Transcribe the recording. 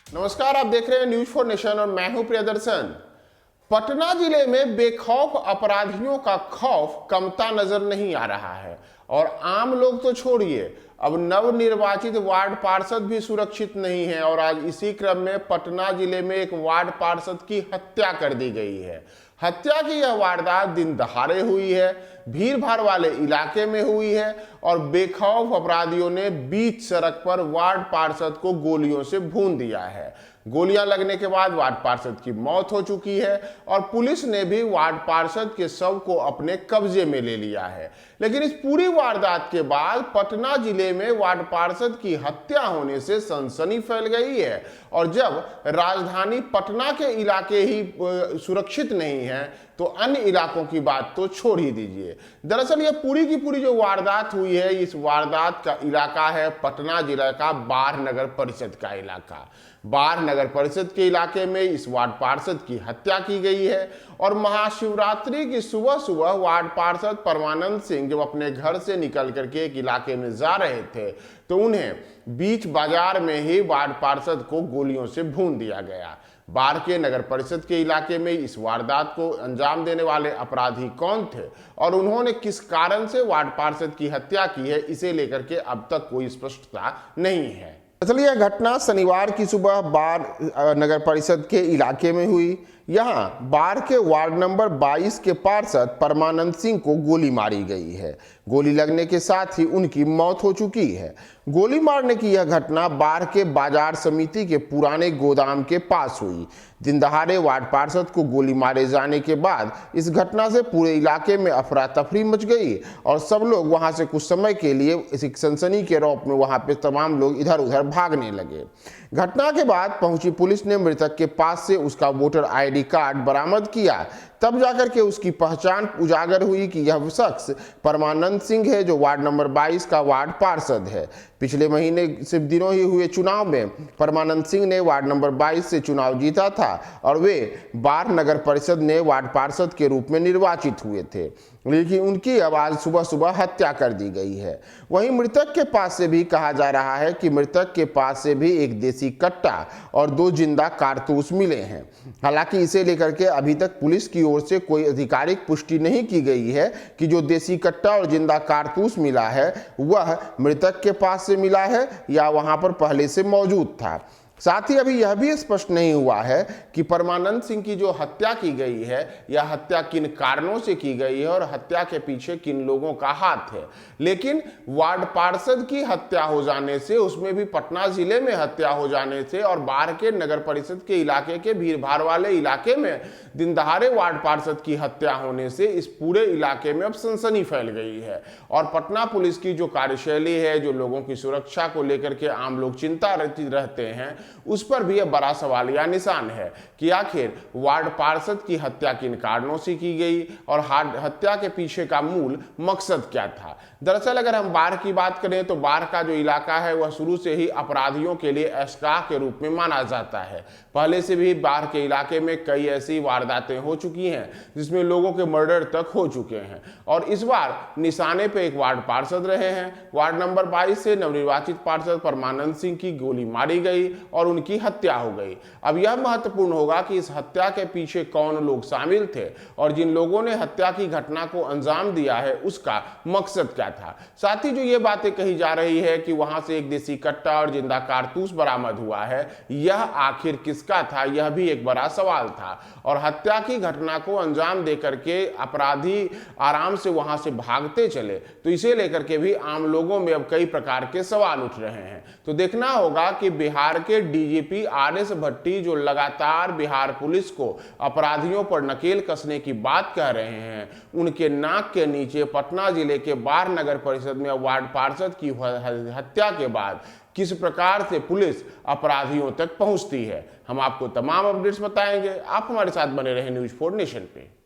नमस्कार, आप देख रहे हैं न्यूज फॉर नेशन और मैं हूं प्रियदर्शन। पटना जिले में बेखौफ अपराधियों का खौफ कमता नजर नहीं आ रहा है और आम लोग तो छोड़िए, अब नवनिर्वाचित वार्ड पार्षद भी सुरक्षित नहीं है। और आज इसी क्रम में पटना जिले में एक वार्ड पार्षद की हत्या कर दी गई है। हत्या की यह वारदात दिन दहाड़े हुई है, भीड़ भाड़ वाले इलाके में हुई है और बेखौफ अपराधियों ने बीच सड़क पर वार्ड पार्षद को गोलियों से भून दिया है। गोलियां लगने के बाद वार्ड पार्षद की मौत हो चुकी है और पुलिस ने भी वार्ड पार्षद के शव को अपने कब्जे में ले लिया है। लेकिन इस पूरी वारदात के बाद पटना जिले में वार्ड पार्षद की हत्या होने से सनसनी फैल गई है और जब राजधानी पटना के इलाके ही सुरक्षित नहीं है तो अन्य इलाकों की बात तो छोड़ ही दीजिए। दरअसल यह पूरी की पूरी जो वारदात हुई है, इस वारदात का इलाका है पटना जिला का बाढ़ नगर परिषद का इलाका। बाढ़ नगर परिषद के इलाके में इस वार्ड पार्षद की हत्या की गई है और महाशिवरात्रि की सुबह सुबह वार्ड पार्षद परमानंद सिंह जब अपने घर से निकल करके एक इलाके में जा रहे थे तो उन्हें बीच बाजार में ही वार्ड पार्षद को गोलियों से भून दिया गया। बाढ़ के नगर परिषद के इलाके में इस वारदात को अंजाम देने वाले अपराधी कौन थे और उन्होंने किस कारण से वार्ड पार्षद की हत्या की है, इसे लेकर के अब तक कोई स्पष्टता नहीं है। दरअसल यह घटना शनिवार की सुबह बाढ़ नगर परिषद के इलाके में हुई। यहाँ बाढ़ के वार्ड नंबर 22 के पार्षद परमानंद सिंह को गोली मारी गई है। गोली लगने के साथ ही उनकी मौत हो चुकी है। गोली मारने की यह घटना बाढ़ के बाजार समिति के पुराने गोदाम के पास हुई। दिन दहाड़े वार्ड पार्षद को गोली मारे जाने के बाद इस घटना से पूरे इलाके में अफरा तफरी मच गई और सब लोग वहां से कुछ समय के लिए इस सनसनी के रौब में वहां पे तमाम लोग इधर उधर भागने लगे। घटना के बाद पहुंची पुलिस ने मृतक के पास से उसका वोटर आईडी कार्ड बरामद किया। तब जाकर के उसकी पहचान उजागर हुई कि यह शख्स परमानंद सिंह है जो वार्ड नंबर 22 का वार्ड पार्षद है। पिछले महीने सिर्फ दिनों ही हुए चुनाव में परमानंद सिंह ने वार्ड नंबर 22 से चुनाव जीता था और वे बाढ़ नगर परिषद ने वार्ड पार्षद के रूप में निर्वाचित हुए थे, लेकिन उनकी आवाज सुबह सुबह हत्या कर दी गई है। वहीं मृतक के पास से भी कहा जा रहा है कि मृतक के पास से भी एक देसी कट्टा और 2 जिंदा कारतूस मिले हैं। हालांकि इसे लेकर के अभी तक पुलिस की ओर से कोई आधिकारिक पुष्टि नहीं की गई है कि जो देसी कट्टा और जिंदा कारतूस मिला है वह मृतक के पास से मिला है या वहां पर पहले से मौजूद था। साथ ही अभी यह भी स्पष्ट नहीं हुआ है कि परमानंद सिंह की जो हत्या की गई है यह हत्या किन कारणों से की गई है और हत्या के पीछे किन लोगों का हाथ है। लेकिन वार्ड पार्षद की हत्या हो जाने से, उसमें भी पटना जिले में हत्या हो जाने से और बाढ़ के नगर परिषद के इलाके के भीड़ भाड़ वाले इलाके में दिन दहाड़े वार्ड पार्षद की हत्या होने से इस पूरे इलाके में अब सनसनी फैल गई है और पटना पुलिस की जो कार्यशैली है, जो लोगों की सुरक्षा को लेकर के आम लोग चिंता रहते हैं, उस पर भी यह बड़ा सवालिया निशान है कि आखिर वार्ड पार्षद की हत्या किन कारणों से की गई और हत्या के पीछे का मूल मकसद क्या था। दरअसल अगर हम बाढ़ की बात करें तो बाढ़ का जो इलाका है वह शुरू से ही अपराधियों के लिए एहसाह के रूप में माना जाता है। पहले से भी बाढ़ के इलाके में कई ऐसी वारदातें हो चुकी हैं जिसमें लोगों के मर्डर तक हो चुके हैं और इस बार निशाने पे एक वार्ड पार्षद रहे हैं। वार्ड नंबर 22 से नवनिर्वाचित पार्षद परमानंद सिंह की गोली मारी गई और उनकी हत्या हो गई। अब यह महत्वपूर्ण होगा कि इस हत्या के पीछे कौन लोग शामिल थे और जिन लोगों ने हत्या की घटना को अंजाम दिया है उसका मकसद क्या था। साथ ही जो ये बातें कही जा रही है कि वहां से एक देसी कट्टा और जिंदा कारतूस बरामद हुआ है, यह आखिर किसका था, यह भी एक बड़ा सवाल था। और हत्या की घटना को अंजाम देकर के अपराधी आराम से वहां से भागते चले तो इसे लेकर के भी आम लोगों में अब कई प्रकार के सवाल उठ रहे हैं। तो देखना होगा कि बिहार के डीजीपी आर.एस. भट्टी जो लगातार बिहार पुलिस को अपराधियों पर नकेल कसने की बात कह रहे हैं, उनके नाक के नीचे पटना जिले के बाढ़ नगर परिषद में वार्ड पार्षद की हत्या के बाद किस प्रकार से पुलिस अपराधियों तक पहुंचती है। हम आपको तमाम अपडेट्स बताएंगे। आप हमारे साथ बने रहें न्यूज फॉर नेशन पे।